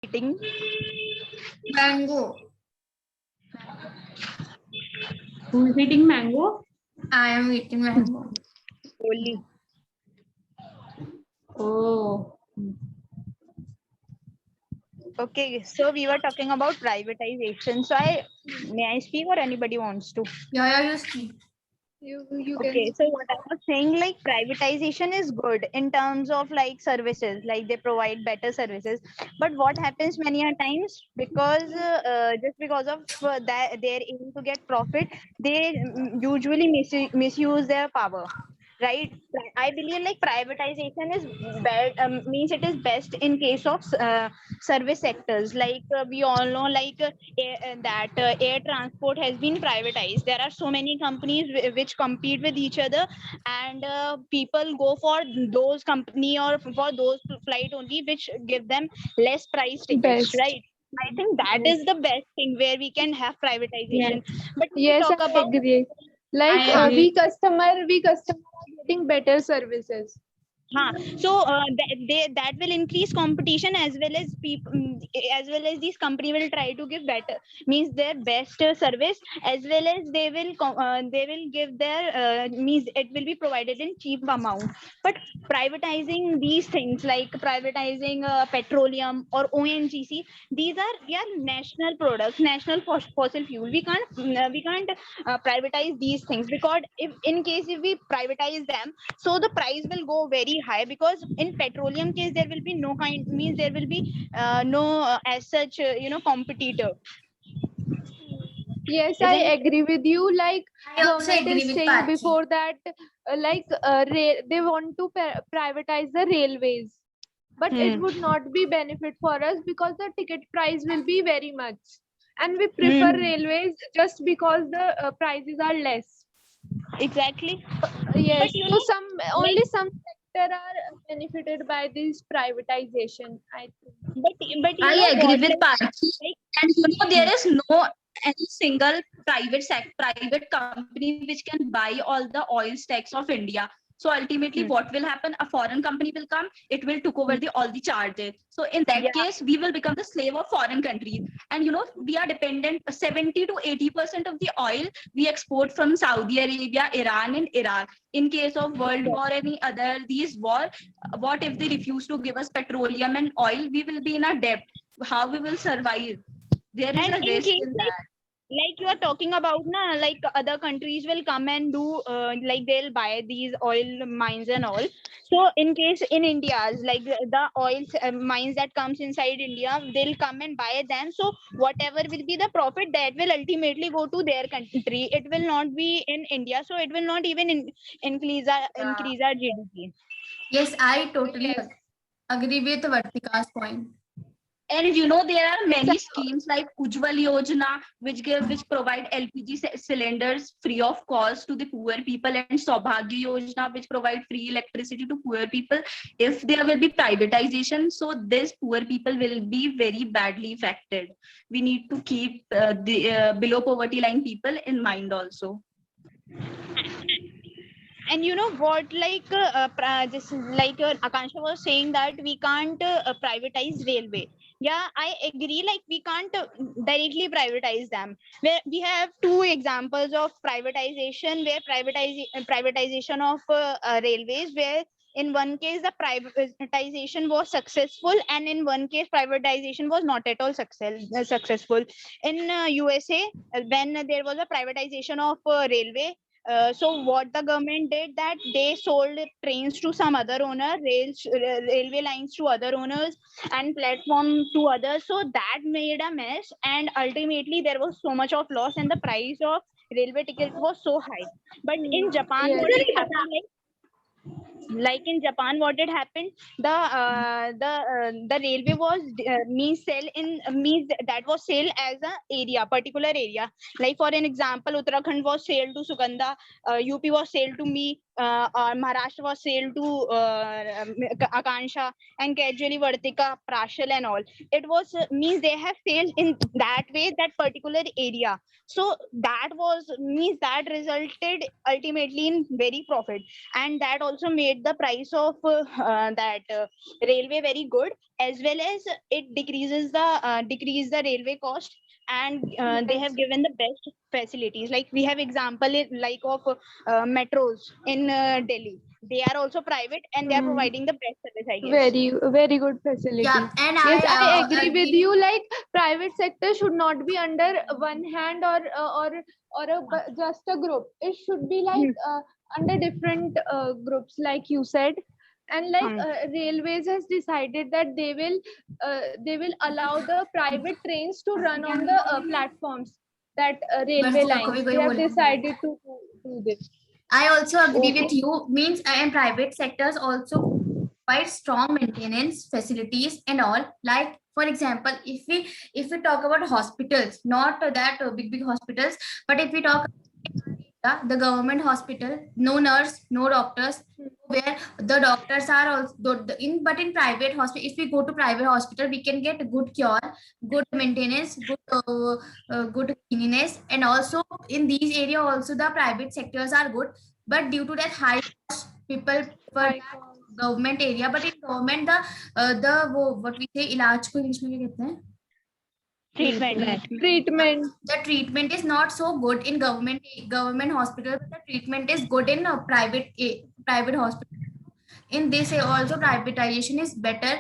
Eating Mango. Who is eating mango? I am eating mango. only. Oh. Okay, so we were talking about privatization. So may I speak or anybody wants to? Yeah, you speak. You Okay, so what I was saying, like privatization is good in terms of like services, like they provide better services. But what happens many a times, because just because of that they're able to get profit, they usually misuse their power. Right, I believe like privatization is bad. Means it is best in case of service sectors. Like we all know, like air transport has been privatized. There are so many companies which compete with each other, and people go for those company or for those flight only, which give them less price tickets. Best. Right. I think that is the best thing where we can have privatization. Yes. But when we Yes, talk I about agree. Like I agree. we customer are getting better services. So that will increase competition, as well as people, as well as these company will try to give better, means their best service, as well as they will give their means it will be provided in cheap amount. But privatizing these things, like privatizing petroleum or ONGC, these are national products, national fossil fuel. We can't privatize these things, because if we privatize them, so the price will go very high, because in petroleum case there will be no kind, means there will be no as such competitor, Yes, I isn't it? agree with you. Like I also government agree is with saying Pachi. before that, they want to privatize the railways, but it would not be benefit for us because the ticket price will be very much, and we prefer railways just because the prices are less. Exactly. Yes, But you so know, only like, some sector are benefited by this privatization, I think. but you I know agree what, with Parthi. like And there is no any single private company which can buy all the oil stacks of India. So ultimately, what will happen? A foreign company will come. It will took over the all the charges. So in that yeah, case, we will become the slave of foreign countries. And we are dependent 70 to 80% of the oil we export from Saudi Arabia, Iran, and Iraq. In case of World War, any other these war, what if they refuse to give us petroleum and oil? We will be in a debt. How we will survive? There is and a in risk case in that. like you are talking about like other countries will come and do like they'll buy these oil mines and all. So in case in India's, like the oil mines that comes inside India, they'll come and buy them. So whatever will be the profit, that will ultimately go to their country. It will not be in India, so it will not even increase our GDP. Yes, I totally Yes, agree with Vartika's point. And there are many schemes like Ujjwal Yojana, which provide LPG cylinders free of cost to the poor people, and Saubhagya Yojana, which provide free electricity to poor people. If there will be privatization, so these poor people will be very badly affected. We need to keep the below poverty line people in mind also. And you know what, like this like Akansha was saying that we can't privatize railway. Yeah, I agree, like we can't directly privatize them. Where we have two examples of privatization, where privatization of railways, where in one case the privatization was successful, and in one case privatization was not at all successful. In USA, when there was a privatization of railway, so what the government did, that they sold trains to some other owner, railway lines to other owners, and platform to others. So that made a mess, and ultimately there was so much of loss, and the price of railway ticket was so high. But in Japan, yes, what did happen? Like in Japan, what did happen? The railway was means sell in means that was sale as a area, particular area. Like for an example, Uttarakhand was sold to Sugandha, UP was sold to me, Maharashtra was sold to Akansha and gradually Vartika, Prashal and all. It was means they have failed in that way, that particular area. So that was means that resulted ultimately in very profit, and that also made the price of that railway very good, as well as it decrease the railway cost, and they have given the best facilities. Like we have example like of metros in Delhi. They are also private and they are Hmm. providing the best service, I guess. Very good facility. Yeah, and Yes, I I agree with you. Like private sector should not be under one hand or just a group. It should be like under different groups, like you said. And like railways has decided that they will allow the private trains to run on the platforms, that railway lines. They have decided to do this. I also agree with you. Means and private sectors also provide strong maintenance facilities and all. Like for example, if we talk about hospitals, not that big hospitals, but if we talk the government hospital, no nurse, no doctors, where the doctors are also in, but in private hospital, if we go to private hospital, we can get good cure, good maintenance, good cleanliness, and also in these area also the private sectors are good, but due to that high cost, people prefer High that government area. But in government the what we say इलाज को English में क्या कहते हैं? Treatment. Treatment. The treatment is not so good in government hospital, but the treatment is good in private hospital. In this also privatization is better.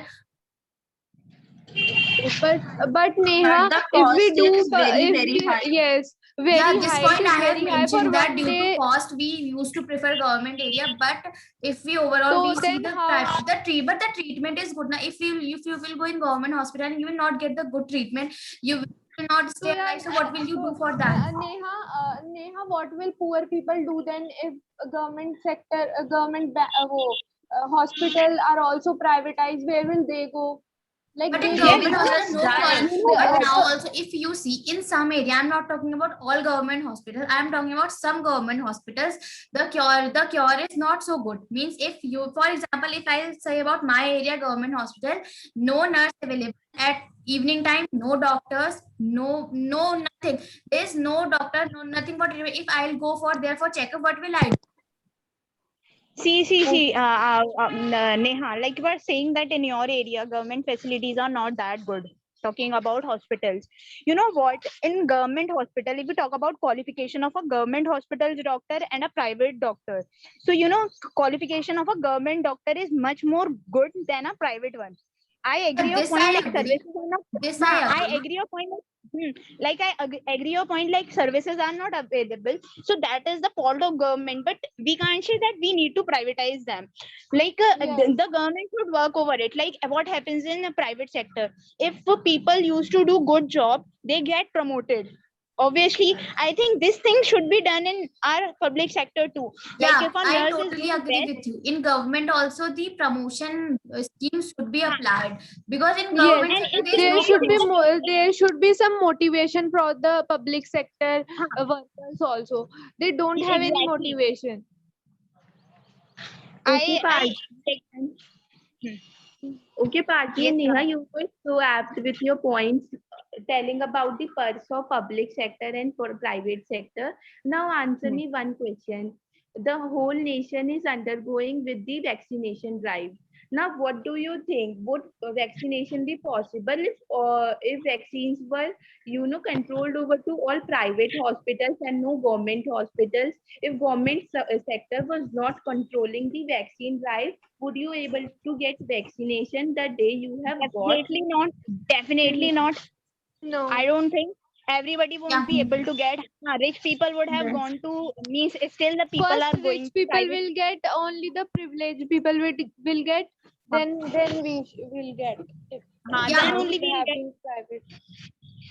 But Neha, the if we cost do is very, very if we, high. yes, very Yeah, this high, point it is I have very high for mentioned that one due to day. cost we used to prefer government area, but if we overall So we see then the how- but the treatment is good. Now if you will go in government hospital and you will not get the good treatment, you will not stay alive. So what will you do for that? Neha, what will poor people do then if government sector, hospital are also privatized? Where will they go? Like But they in will government be hospital, no die. cure. But now also, if you see in some area, I'm not talking about all government hospitals. I'm talking about some government hospitals. The cure is not so good. Means if you, for example, if I say about my area government hospital, no nurse available at evening time, no doctors, no nothing. There's no doctor, no nothing. But if I'll go for there for checkup, what will I do? See, Neha, like you are saying that in your area, government facilities are not that good. Talking about hospitals, you know what? In government hospital, if we talk about qualification of a government hospital's doctor and a private doctor, so you know, qualification of a government doctor is much more good than a private one. I agree your This point. I Like agree. services are not. This I I agree. agree your point. Like agree your point. Like services are not available, so that is the fault of government. But we can't say that we need to privatize them. Like Yes. the government should work over it. Like what happens in the private sector, if people used to do good job, they get promoted. Obviously, I think this thing should be done in our public sector too. Like Yeah, if a I nurse is totally doing agree best, with you. In government also the promotion schemes should be applied, because in Yes, government and sector if there is they no there feel should be that, promotion. more. There should be some motivation for the public sector workers also. They don't have any exactly, motivation. Okay, I Parth. like, Okay, Parthi yes, and Neha, you were so apt with your points telling about the perks of public sector and for private sector. Now answer me one question. The whole nation is undergoing with the vaccination drive. Now, what do you think? Would vaccination be possible if vaccines were, controlled over to all private hospitals and no government hospitals? If government sector was not controlling the vaccine drive, would you able to get vaccination the day you have got? definitely not. Definitely not. No. I don't think everybody Yeah, won't be able to get. Rich people would have yes. gone to means still the people First, are rich going to people private. will get, only the privileged people will get. Then we will get. If Yeah. Then we only will we'll have get. in private.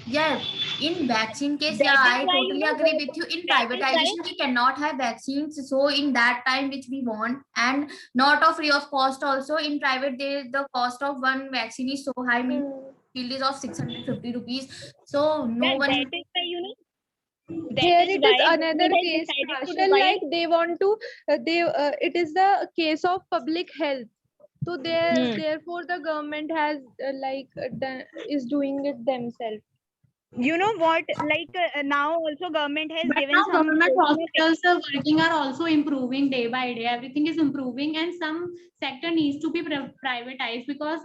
Yeah, in vaccine case, That yeah, is I why totally agree with you. In that is why privatization, we cannot have vaccines. So in that time which we want, and not of free of cost also. In private, the cost of one vaccine is so high, means field is of 650 rupees. So no one. that is why that here is it why is another government has case, decided to partial, divide. like they want to, it is the case of public health. So therefore the government has is doing it themselves. You know what? Like now also government has But given now some government portion of hospitals are working are also improving day by day. Everything is improving, and some sector needs to be privatized because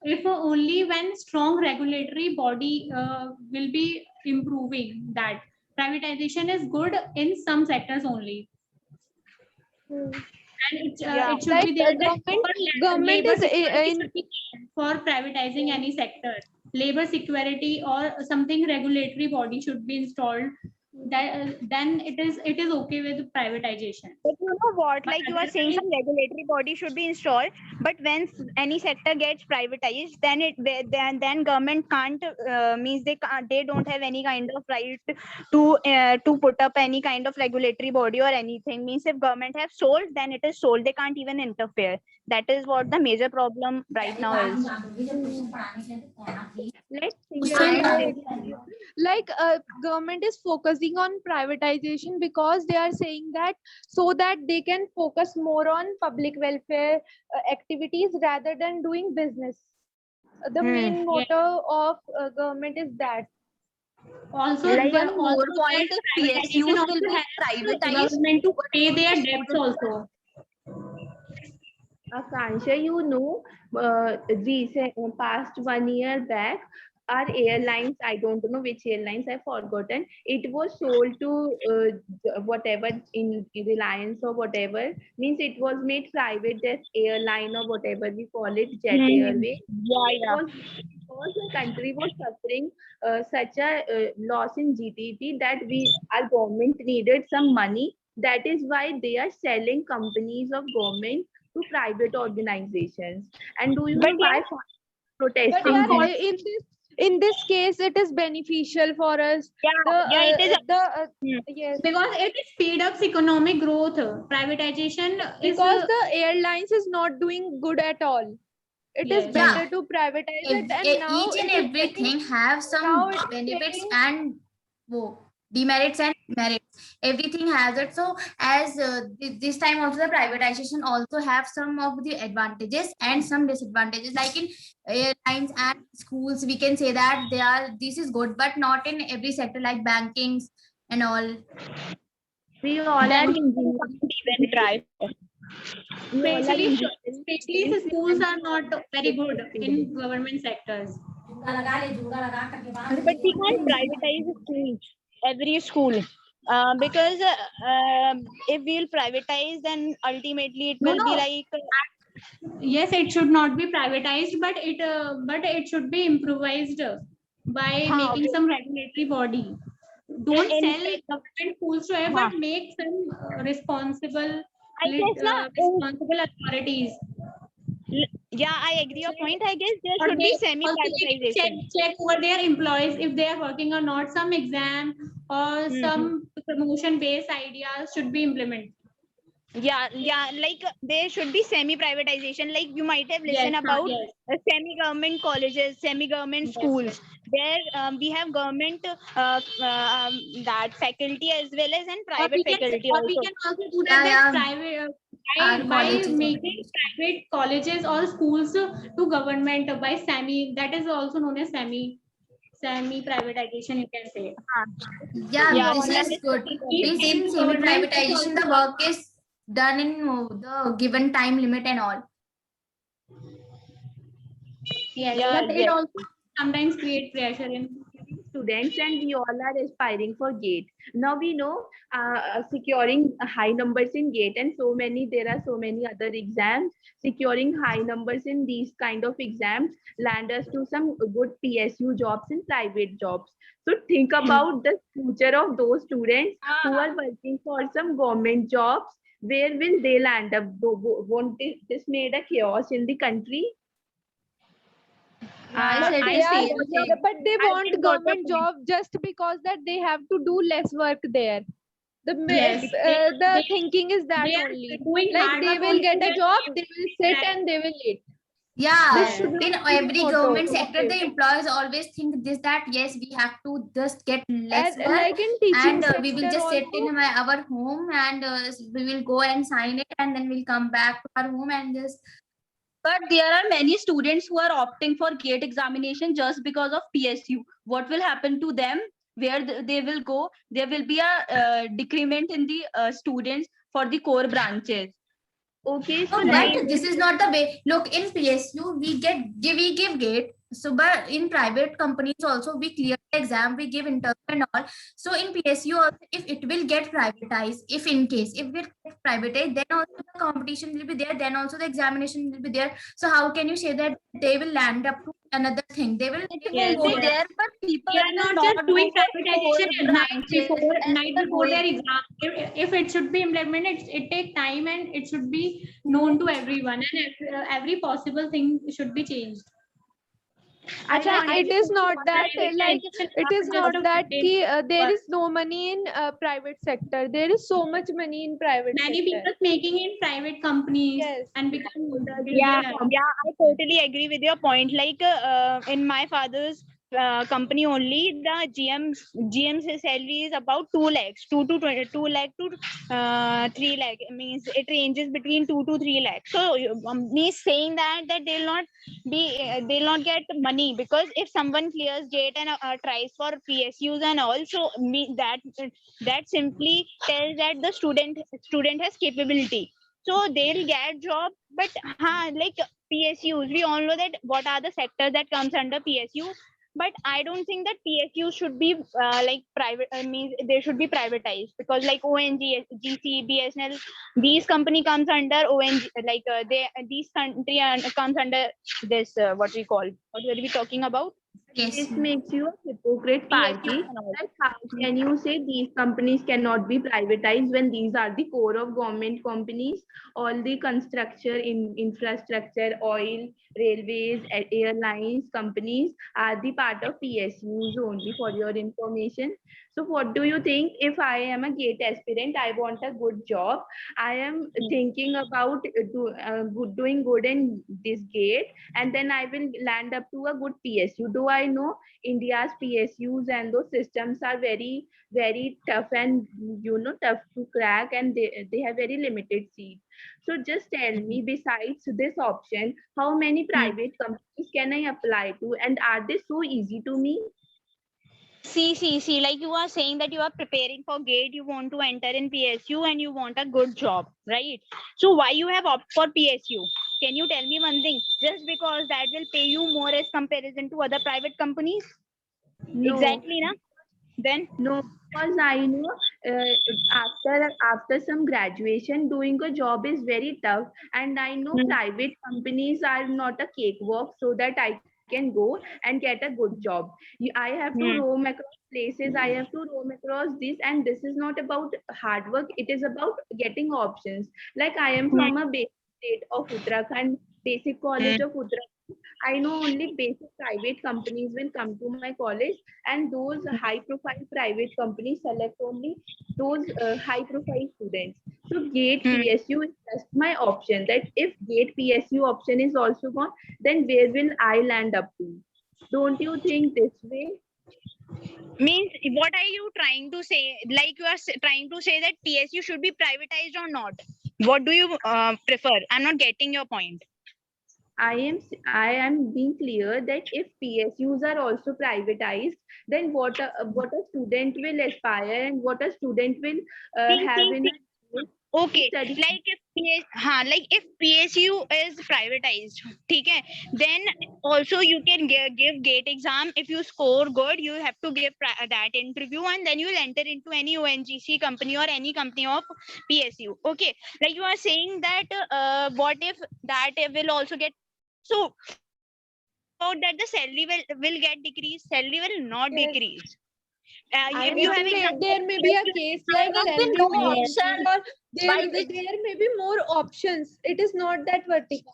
if only when strong regulatory body will be improving that privatization is good in some sectors only, Hmm. and yeah. it should Like be there that government labor is security in should be there for privatizing any sector. Labor security or something regulatory body should be installed. That then it is okay with privatization. But you know what? But Like you are saying, otherwise, some regulatory body should be installed. But when any sector gets privatized, then then government can't means they don't have any kind of right to put up any kind of regulatory body or anything. Means if government have sold, then it is sold. They can't even interfere. That is what the major problem right now is. Let's think Yeah, about I this. agree with you. Like government is focusing on privatization because they are saying that so that they can focus more on public welfare activities rather than doing business. The main yeah. motto of government is that. Also, Like One more also point, that if privatization PSUs will also be helps the privatized, government to what pay will be their the debts student also. Akansha, you know, recent past 1 year back, our airlines, I don't know which airlines, I've forgotten, it was sold to whatever in Reliance or whatever, means it was made private, that airline or whatever we call it, Jet Airway. yeah, It yeah. was because the country was suffering such a loss in GDP that our government needed some money. That is why they are selling companies of government to private organizations. And do you But know yeah, why But protesting yeah, this? in this case, it is beneficial for us. yeah, it is. Yes, Because it speed ups economic growth. Privatization is because the airlines is not doing good at all. It is yes. Yeah, better to privatize it, and now each and it is getting everything have now some it is benefits getting and demerits and merits. Everything has it. So as this time also the privatization also have some of the advantages and some disadvantages. Like in airlines and schools, we can say that this is good, but not in every sector like bankings and all. We all are Then engineering even try. We all are engineering Especially students. We schools want are not very good to in government sectors. But we can't privatize schools, every school. Because if we'll privatize, then ultimately it No, will be no. like Yes, it should not be privatized, but it should be improvised by making some regulatory body. Don't in sell government schools to हाँ, but make some responsible I guess na, responsible authorities. yeah, I agree your point. I guess there Or should they be also need to semi-privatization. check over their employees if they are working or not. Some exam or some promotion based ideas should be implemented. Yeah, like there should be semi-privatization. Like you might have listened about Yes. semi-government colleges, semi-government Yes, schools. There we have government that faculty as well as and private faculty Or we also. can also do Yeah, that yeah. private Our by colleges. making private colleges or schools to government by semi, that is also known as semi privatization, you can say. Yeah, Yeah, this that is is good. Means in semi Government is privatization the also work is done in the given time limit and all. yes, yeah, but it yes. also sometimes create pressure in students, and we all are aspiring for GATE. Now we know securing high numbers in GATE, and there are so many other exams. Securing high numbers in these kind of exams land us to some good PSU jobs and private jobs. So think about the future of those students who are working for some government jobs. Where will they land up? Won't this made a chaos in the country? I but said they the are, same thing. but they I want get got the government point. job just because that they have to do less work there. Yes, The they, thinking is that they are only. doing Like hard they work will only get to a get job, they will sit that. and they will eat. Yeah, This should in not be the every motto. government sector, the employees always think this, that yes, we have to just get less And work, like in teaching and we will sector just sit also, in our home, and we will go and sign it, and then we'll come back to our home and just. But there are many students who are opting for GATE examination just because of PSU. What will happen to them? Where they will go? There will be a decrement in the students for the core branches. okay, so No, like but this is not the way. Look, in PSU, we give GATE. So, but in private companies also, we clear the exam, we give interview and all. So in PSU, also, if it will get privatized, if in case if it gets privatized, then also the competition will be there. Then also the examination will be there. So how can you say that they will land up to another thing? They will. It They will will be go there, but people We are will not just not doing go for privatization core at branches and night they are before their going. exam. If it should be implemented, it take time and it should be known to everyone, and every possible thing should be changed. I Acha, want it is not that like Privatization it is just not a that certain- there is no money in private sector. There is so much money in private many sector. people making in private companies Yes. and become Yeah, billionaires. yeah, I totally agree with your point. Like in my father's company only, the GM's salary is about 2 lakhs, 2 lakh to 3 lakh. It means it ranges between 2 to 3 lakhs. So me saying that they'll not get money, because if someone clears GATE and tries for PSUs and all, so me that simply tells that the student has capability, so they'll get job. But like PSUs, we all know that what are the sectors that comes under PSU. But I don't think that PSU should be like private. Means they should be privatized, because like ONG, GC, BSNL, these company comes under ONG. Like these country comes under this what we call, what were we talking about? Yes. this makes you a hypocrite PSU party. and all. Like, how can you say these companies cannot be privatized when these are the core of government companies? All the construction, infrastructure, oil, railways, airlines companies are the part of PSUs only, for your information. So what do you think? If I am a GATE aspirant, I want a good job. I am thinking about doing good in this GATE, and then I will land up to a good PSU. Do I know India's PSUs and those systems are very, very tough, and tough to crack, and they have very limited seats. So just tell me, besides this option, how many private companies can I apply to, and are they so easy to me? See, like you are saying that you are preparing for GATE, you want to enter in PSU and you want a good job, right? So why you have opted for PSU? Can you tell me one thing? Just because that will pay you more as comparison to other private companies? No. Exactly, na? Then No, because I know after some graduation, doing a job is very tough, and I know private companies are not a cakewalk, so that I can go and get a good job. I have to roam across places. I have to roam across this, and this is not about hard work. It is about getting options. Like, I am from a basic state of Uttarakhand, basic college of Uttarakhand. I know only basic private companies will come to my college, and those high profile private companies select only those high profile students. So GATE PSU is just my option. That if GATE PSU option is also gone, then where will I land up to? Don't you think this way? means, what are you trying to say? Like you are trying to say that PSU should be privatized or not? What do you prefer? I'm not getting your point. I am being clear that if PSUs are also privatized, then what a student will aspire, and what a student will have in a Okay, study. like if PSU is privatized, okay, then also you can give GATE exam. If you score good, you have to give that interview, and then you will enter into any ONGC company or any company of PSU. Okay, like you are saying that what if that will also get, so that the salary will get decreased, salary will not Yes. decrease. I If you have think example, there may be a case like There will be salary no will option. increase, or Why there may be more options. It is not that vertical.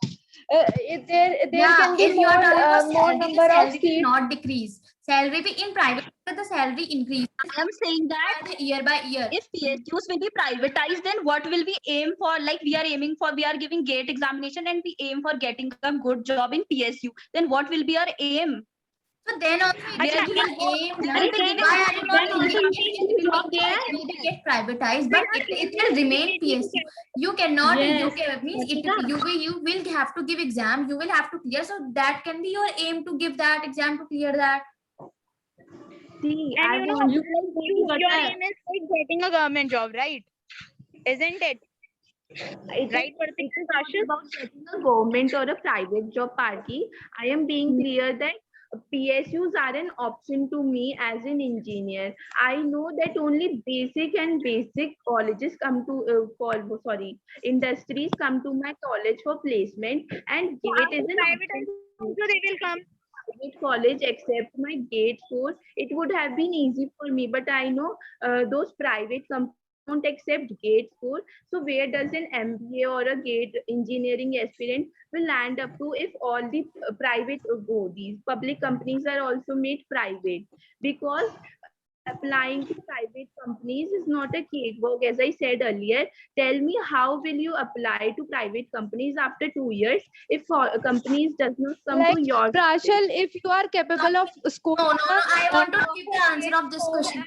there Yeah, can be if you are talking about more salary, the number of salary will seats. not decrease. Salary in private sector, the salary increases I am saying that year by year. if PSUs will be privatized, then what will we aim for? Like we are aiming for, we are giving GATE examination and we aim for getting a good job in PSU. Then what will be our aim? So then also Where it we will will go? aim. We Why will be giving are you not then also thinking you that can it do will job there. it will get privatized, We're but not it saying will that remain PSU. You cannot. Yes. Means you will have to give exam. You will have to clear. So that can be your aim, to give that exam, to clear that. See, And I you know, want your aim is like getting a government job, right? Isn't it? it Right, is Pratik not Ashil? about getting a government or a private job party. I am being clear that PSUs are an option to me as an engineer. I know that only basic colleges come to industries come to my college for placement, and So GATE is after an private option. also they will come. Private college accept my GATE score, it would have been easy for me. But I know those private companies don't accept GATE score. So where does an MBA or a GATE engineering aspirant will land up to if all the private go? These public companies are also made private, because applying to private companies is not a cakewalk. As I said earlier, tell me, how will you apply to private companies after 2 years if companies does not come Like to your Prashal, if you are capable of scoring No. I want to give the answer of this score question.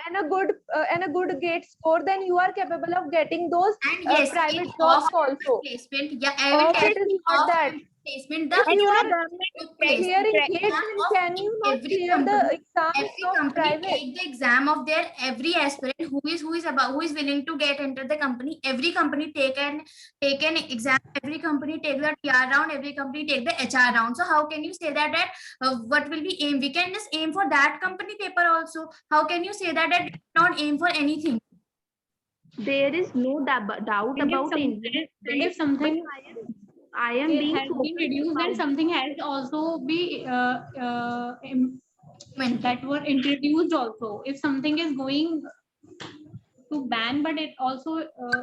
and a good gate score, then you are capable of getting those And yes, private in jobs off-campus also. placement, yeah, I will tell It is you, not that. off-campus placement, the If And you you know, are government took is place. clearing very GATE, Exam then of can you not every clear the company, exams every of company private? take the exam of their every aspirant who is willing to get enter the company. Every company take an exam. Every company take the TR round. Every company take the HR round. So how can you say that what will be aim? We can just aim for that company paper also. How can you say that not aim for anything? There is no doubt And if about some- Indian and if students, something I am being has been focused reduced, then about something has also be When- that were introduced also. If something is going to ban, but it also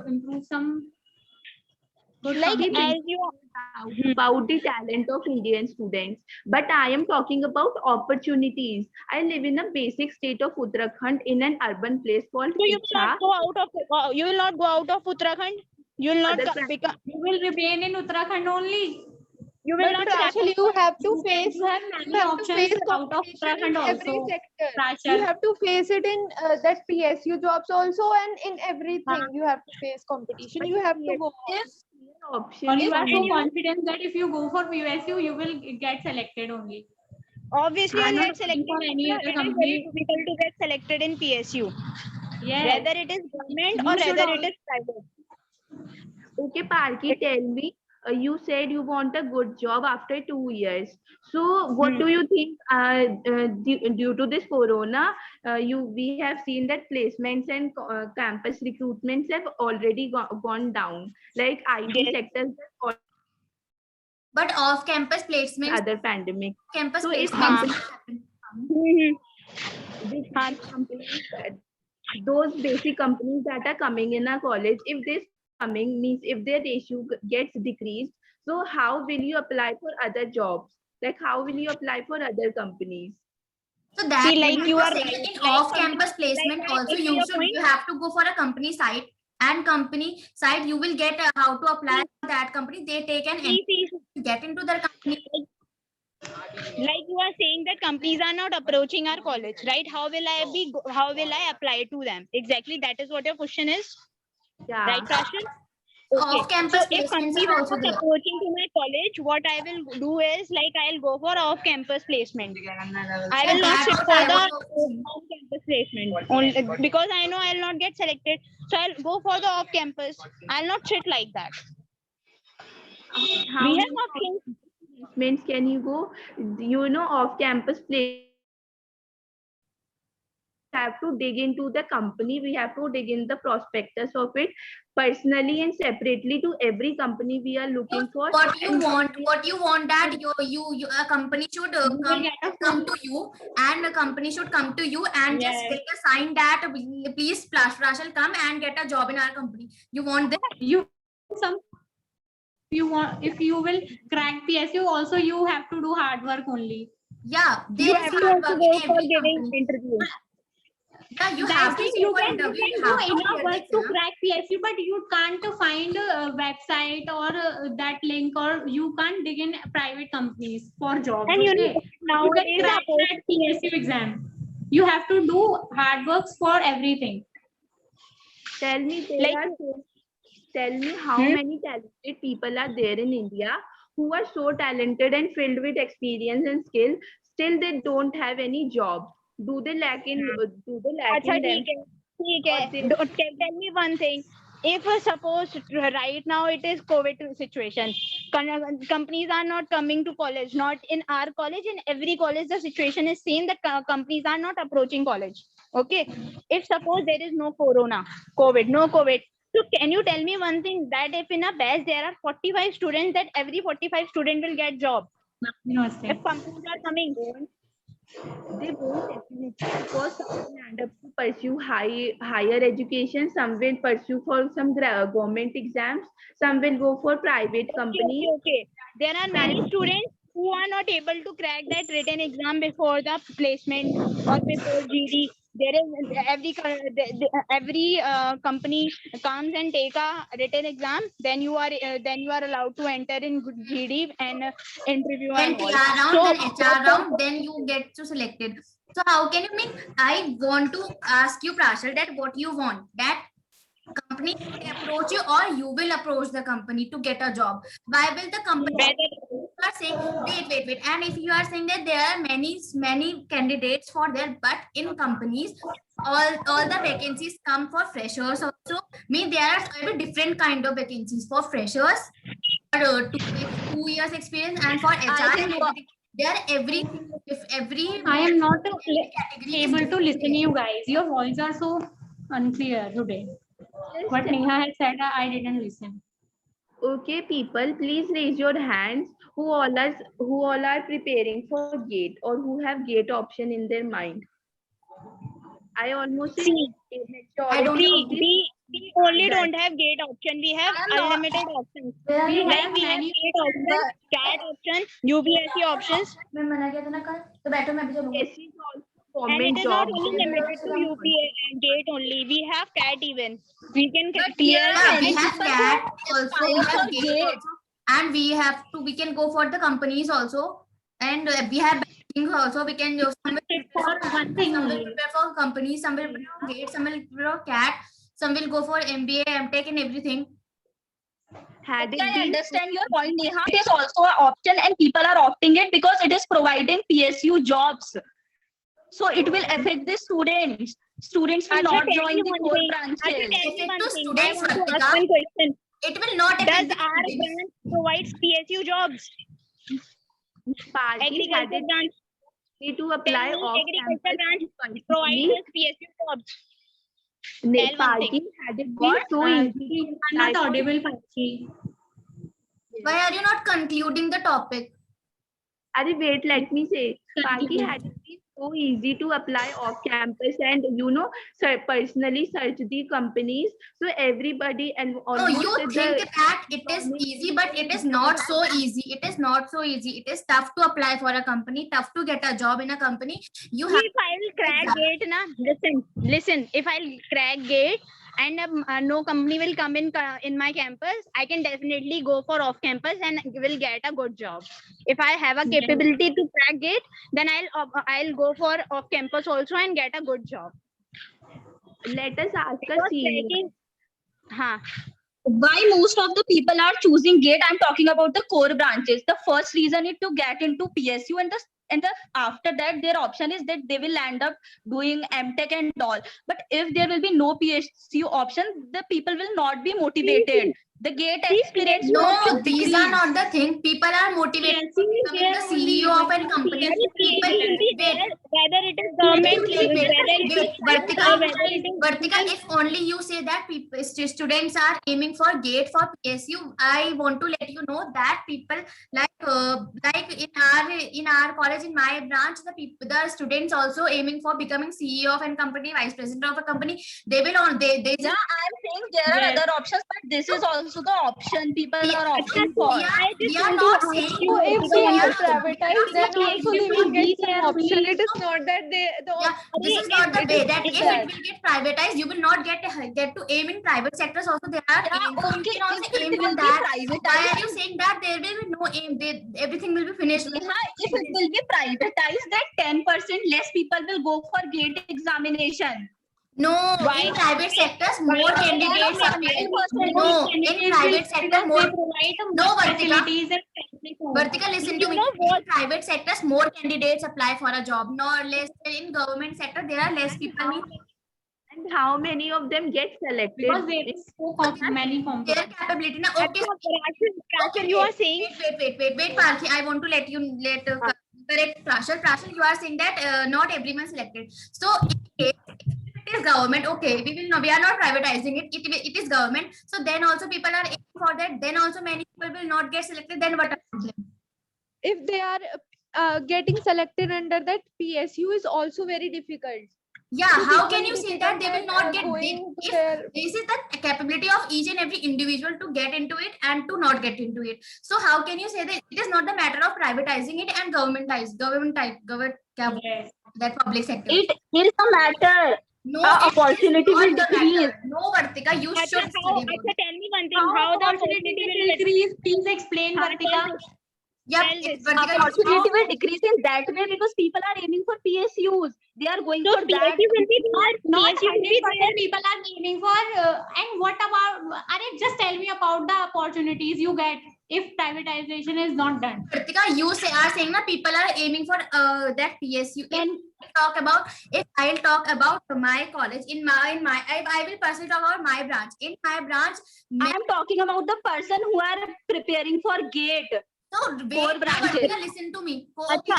improves some good like something. as you about the talent of Indian students, but I am talking about opportunities. I live in a basic state of Uttarakhand in an urban place called so you will Icha. not go out of you will not go out of Uttarakhand. You will not Other become. You will remain in Uttarakhand only. You will But not step. Prashal, you have to face You have many options out of competition in Uttarakhand every also. sector. Prashal. You have to face it in that PSU jobs also, and in everything you have to face competition. You have to go. option Or you for are so me. confident that if you go for PSU, you will get selected only. Obviously, I'm you'll not get selected. looking for any It other is very company. difficult to get selected in PSU, Yes. whether it is government You or should whether al- it is private. Okay, Parki, tell me. You said you want a good job after 2 years. So, what do you think? Due to this corona, we have seen that placements and campus recruitments have already gone down. Like IT Yes. sectors, or But off-campus placements, other pandemic. campus So, if placements. companies, these Haan. basic companies those basic companies that are coming in a college, if this coming means if their ratio gets decreased, so how will you apply for other jobs? Like how will you apply for other companies? So that See, like you are saying right. that in Like off-campus something placement like I also get you your point. have to go for a company site, and company site you will get how to apply for that company. They take an See, to get into their company. like you are saying that companies are not approaching our college, right? How will I apply to them? Exactly, that is what your question is, Yeah. right, Prashal? Okay. Off-campus So if placements companies are are also not there. approaching to my college, what I will do is like I'll go for off-campus placement. I will not sit for the on-campus placement only because I know I'll not get selected. So I'll go for the off-campus. I'll not sit like that. How We many have options. placements can you go? You know, off campus place. Have to dig into the company, we have to dig in the prospectus of it personally and separately to every company we are looking for. What you And want that you a company should come to you, and a company should come to you and just Yes. get a sign that please Prashal come and get a job in our company. You want that? You some if you will crack PSU, also you have to do hard work only. Yeah, You there is have to hard also work go in for every giving company. interviews. Yeah, you That have to thing go you for can interview. You do have to enough clear work the to exam. crack PSU, but you can't find a website or that link, or you can't dig in private companies for jobs. And you Okay, know, you can nowadays crack that PSU exam. You have to do hard works for everything. Tell me, like tell me how many talented people are there in India who are so talented and filled with experience and skill, still they don't have any job. Do they lack in अच्छा them? ठीक है ठीक Or है they- tell me one thing. If suppose right now it is COVID situation, companies are not coming to college. Not in our college, in every college the situation is same, that companies are not approaching college. Okay, if suppose there is no COVID, so can you tell me one thing, that if in a batch there are 45 students, that every 45 student will get job if companies are coming? they won't definitely, because some will end up to pursue higher education, some will pursue for some government exams, some will go for private companies. Okay. There are many students who are not able to crack that written exam before the placement or before GD. There is every company comes and take a written exam. Then you are allowed to enter in GD and interview Then and all. PR round, So, then HR round, then you get to selected. So how can you mean? I want to ask you, Prashal, that what you want, that company approach you or you will approach the company to get a job? Why will the company? You are saying wait, and if you are saying that there are many candidates for there, but in companies all the vacancies come for freshers also. Mean there are very different kind of vacancies for freshers, for 2 years experience, and for HR and everything. There are everything. If every I am not category is able to different. listen you guys. Your voice are so unclear today. What Neha has said, I didn't listen. Okay, people, please raise your hands who all are preparing for GATE or who have GATE option in their mind. I almost say I don't know. we only don't have gate option. We have unlimited options. We Like have we have many. gate options, CAT option, UPSC options, मैं मना किया था ना कल, तो बैठो मैं भी चलूंगा. Yes, is also and it government is not job. only limited to UPA and gate only. We have CAT even. We can But clear Yeah, we CAT. have CAT also, we aspire have for GATE GATE. also, and we can go for the companies also, and we have banking also. We can do some will For one thing some will only. prepare for companies, some will prepare for GATE, some will prepare for CAT, some will go for MBA, MTech, and everything. Had it I been understand your point, Neha. It is also an option and people are opting it because it is providing PSU jobs. So it will affect the students. Students will Acha, not tell join me the one core thing. branches. Acha, tell me Affect one to thing. I students, want to ask Ritika. one question. It will not Does affect the our students. branch provides PSU jobs? party, had Agriculture it branch. been to apply Tell me, off agriculture campus branch provides us PSU jobs. Tell one party, thing. had it been What? so easy. I'm not audible, Pachi. Why are you not concluding the topic? Arey, wait, let me say. Party, Continue. had it been so easy to apply off campus and personally search the companies, so everybody and No, almost you think that it is easy, but it is not so easy. It is not so easy. It is tough to apply for a company, tough to get a job in a company. You have If I'll crack gate, na, listen. If I'll crack gate and no company will come in my campus, I can definitely go for off campus and will get a good job. If I have a capability to crack gate, then I'll go for off campus also and get a good job. let us ask a Because senior. cracking, हाँ. Why most of the people are choosing GATE? I'm talking about the core branches. The first reason is to get into PSU, and after that their option is that they will end up doing MTech and all. But if there will be no PSU option, the people will not be motivated. The GATE experience will no, these are decrease. not the thing. People are motivated PSU to is becoming there the CEO of a company. PSU will be People, there, whether it is government, Wait, Vartika, whether it is Vartika, if only you say that people, students are aiming for GATE for PSU, I want to let you know that people like in our college, in my branch, the students also aiming for becoming CEO of a company, vice president of a company. They will on they Yeah, I'm saying there are Yes. other options, but this is also the option people we, are opting for. we are not saying So if we they are are privatized, then also they will get some their option. field. It is not that yeah, this is not the it way is that not if that. it will get privatized, you will not get to aim in private sectors also. There are Yeah, aims. So you okay, can also if it aim will for be that. privatized, Why are you saying that there will be no aim? Everything will be finished. if it will be privatized, then 10% less people will go for GATE examination. No, Why? in private sectors, more Why? candidates apply. 10% No, in private sector, more. No, Vartika. Facilities and Vartika, listen to You me. know what? In private sectors, more candidates apply for a job. No less in government sector, there are less people. And how many of them get selected? because there is so many Their competition. capability. Now, okay. Prashal, you are saying Wait, Parthi. I want to correct Prashal. Prashal, you are saying that not everyone selected. So, if it is government, okay, we are not privatizing it. It is government. So then also people are aiming for that. Then also many people will not get selected. Then what about them? If they are getting selected under that, PSU is also very difficult. Yeah, So how it can will you be say that they will difficult not get going to if their this is the capability of each and every individual to get into it and to not get into it? So how can you say that it is not the matter of privatizing it and Yes. that public sector? It is a matter. No, Opportunity will not the decrease. matter. No, Vartika, you should study about it. tell me one thing, how the opportunity will increase? Please explain, Vartika. Yeah, tell this. Vartika, Opportunity will decrease in that way because people are aiming for PSUs. They are going So for that. PSU will be Not PSU will be 100% people are aiming for. And what about? Just tell me about the opportunities you get if privatization is not done. Vartika, you are saying that people are aiming for that PSU. If I'll talk about my college, I will personally talk about my branch. In my branch, I am talking about the person who are preparing for GATE. so wait, branches. Vartika, listen to me. Okay,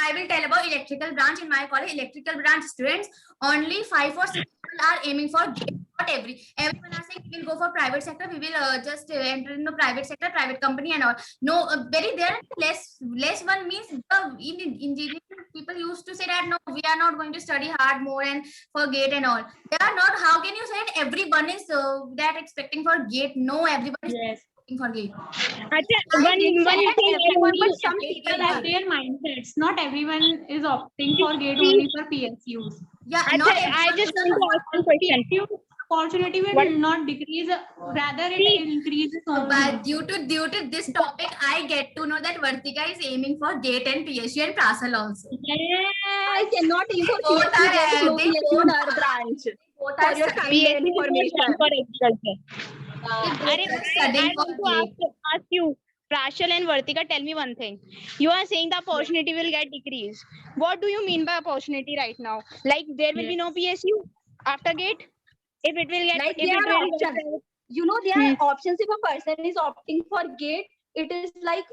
I will tell about electrical branch in my college. Electrical branch students, only 5 or 6 people are aiming for GATE. Not everyone are saying we will go for private sector. We will just enter into private sector, private company and all. No, very there less one means in engineering people used to say that no, we are not going to study hard more and for GATE and all. They are not. How can you say that everyone is that expecting for GATE? No, everyone is Yes. expecting for GATE. one thing Everyone, but some People people have their mindsets. Not everyone is opting for GATE only for PSUs. Yeah, Acha, not I everyone just is want to ask one question. PSU opportunity will What? not decrease, rather it increases only. But due to this topic, I get to know that Vartika is aiming for GATE and PSU and Prasal also. I cannot aim for Both PSU. are, There is no they PSU both in our branch. Both For are your studying, kind information. for agriculture. both are I studying for want to GATE. ask you, Prashal and Vartika, tell me one thing. You are saying the opportunity will get decreased. What do you mean by opportunity right now? Like there will be no PSU after GATE? If it will get, Like if there it are will get, options. You know, there are options. If a person is opting for GATE, it is like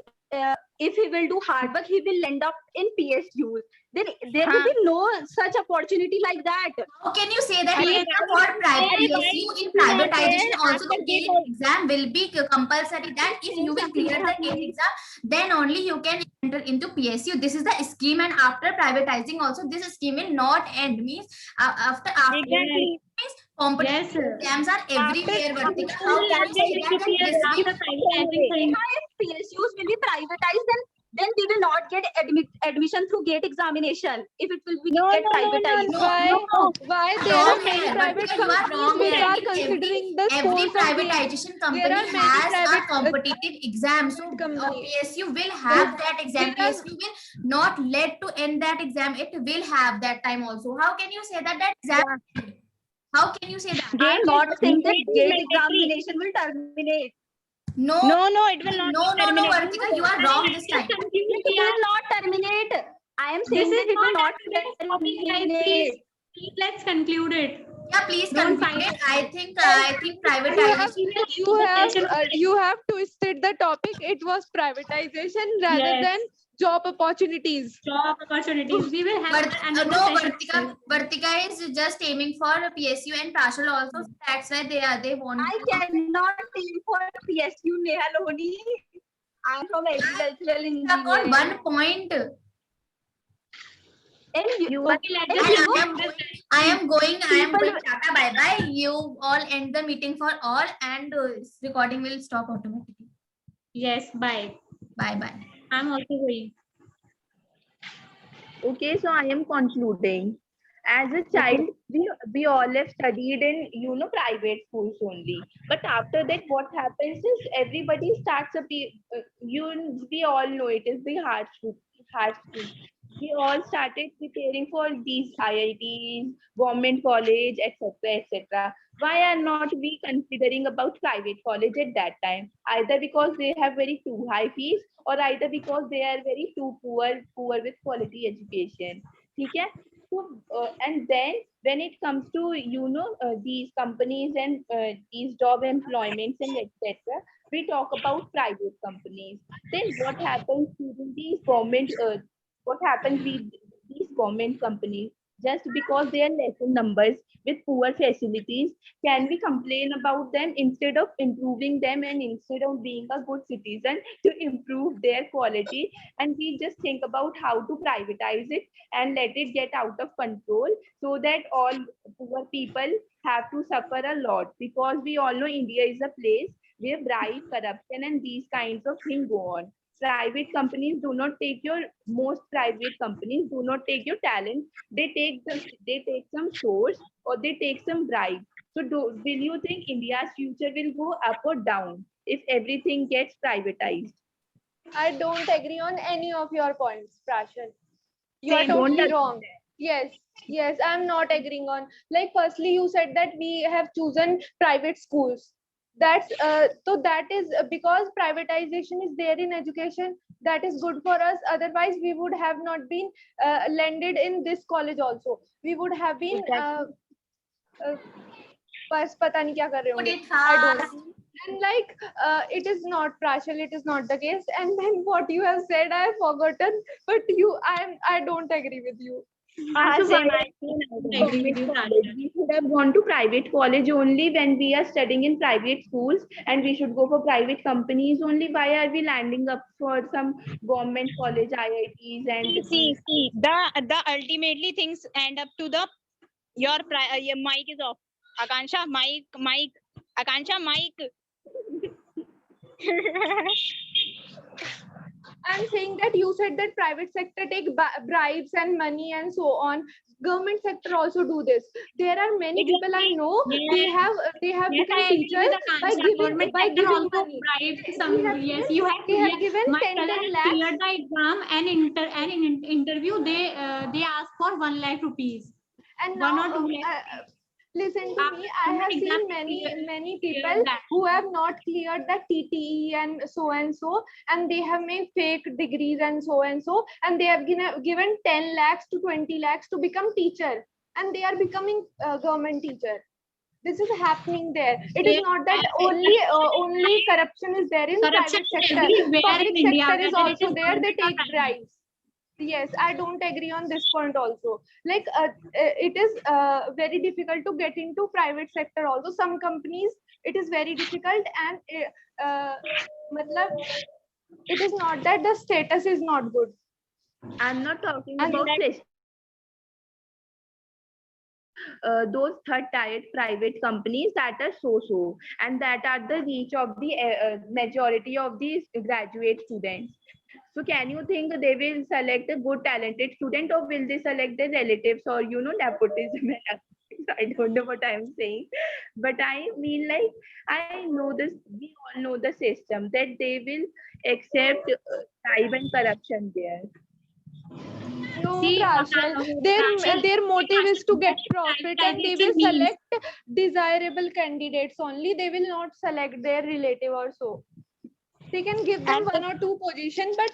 if he will do hard work, he will end up in PSUs. Then there will be no such opportunity like that. How can you say that Arey, even for private arey, PSU in why- privatization why- also the GATE exam will be compulsory, that if you will clear the GATE exam, then only you can enter into PSU. This is the scheme, and after privatizing also this scheme will not end. Means after exactly. competitive Yes. exams are everywhere. Vartika. How can you say that If PSUs will be privatized, then we will not get admission through GATE examination. If it will be get privatized. Why there Wrong are many here, private Vartika, you are companies wrong which here. are considering the Every scores of GATE. privatization company There are many has a private, competitive exam. So company. PSU will have that exam. There are- PSU will not let to end that exam. It will have that time also. How can you say that exam? How can you say that? I'm not saying that GATE is GATE mandatory. examination will terminate. No, it will not. no, Vartika, you are wrong this time. It will not terminate. I am saying that it will not terminate. Let's conclude it. Yeah, please Don't conclude fight. it. I think privatization. You have twisted the topic. It was privatization rather Yes. than job opportunities. Job opportunities. We will have another No, session. Vartika is just aiming for PSU and Prashal also. So that's why they want. I cannot aim for PSU, Neha Lohani. I'm from agricultural Stuck on engineering. one point. And you, Okay, let's And just I am going. People- Tata, bye bye. You all end the meeting for all, and recording will stop automatically. yes, bye. Bye bye. I'm also going. Okay, so I am concluding. As a child, we all have studied in private schools only. But after that, what happens is everybody starts we all know it is the hard school. We all started preparing for these IITs, government college, etc., etc. Why are not we considering about private college at that time? Either because they have very too high fees, or either because they are very too poor with quality education. Okay? So, and then when it comes to these companies and these job employments and etc., we talk about private companies. Then what happens during these government? What happens with these government companies? Just because they are less in numbers with poor facilities, can we complain about them instead of improving them, and instead of being a good citizen to improve their quality? And we just think about how to privatize it and let it get out of control, so that all poor people have to suffer a lot, because we all know India is a place where bribe, corruption, and these kinds of things go on. Private companies do not take your most private companies do not take your talent. They take some source, or they take some bribe. So will you think India's future will go up or down if everything gets privatized? I don't agree on any of your points, Prashal. You are Same, don't totally agree. wrong. Yes, I'm not agreeing on. Like, firstly, you said that we have chosen private schools. That's so that is because privatization is there in education. That is good for us. Otherwise, we would have not been landed in this college. Also, we would have been. बस पता नहीं क्या कर रहे Put होंगे. it I don't. fast. And like, it is not, Prashal, it is not the case. And then what you have said, I have forgotten. But I don't agree with you. So Same, why I don't agree with you, Prashal. we should have gone to private college only when we are studying in private schools, and we should go for private companies only? Why are we landing up for some government college, IITs, and See, the ultimately things end up to the your mic is off. Akansha, mic. Akansha, mic. I'm saying that you said that private sector take bribes and money and so on. Government sector also do this. There are many people I know. They have Yes, become I agree teachers with by Akansha. giving Government sector giving also money. bribes some. Yes, you have. They have Yes, given my 10 brother has lakhs. cleared the exam and in interview they ask for 1 lakh rupees. And 1 now, or 2 lakh. listen to me. I have seen many people that. who have not cleared the TTE and so, and they have made fake degrees and so, and they have given 10 lakhs to 20 lakhs to become teacher, and they are becoming government teacher. This is happening there. It is not that only corruption is there in Corruption private is sector. everywhere Public in India, sector is whether it also is there. They government or take private. bribes. Yes, I don't agree on this point also. Like, it is very difficult to get into private sector also. Some companies, it is very difficult, and matlab, it is not that the status is not good. I'm not talking And about that- those third-tier private companies that are so, and that are the reach of the majority of these graduate students. So can you think they will select a good talented student, or will they select their relatives, or nepotism? I don't know what I'm saying, but I mean, like, I know this, we all know the system, that they will accept bribe and corruption there. No, See, Prashal, Prashal, their motive is to get Prashal, profit, and they privatization will means- select desirable candidates only. They will not select their relative or so. They can give them And- 1 or 2 positions, but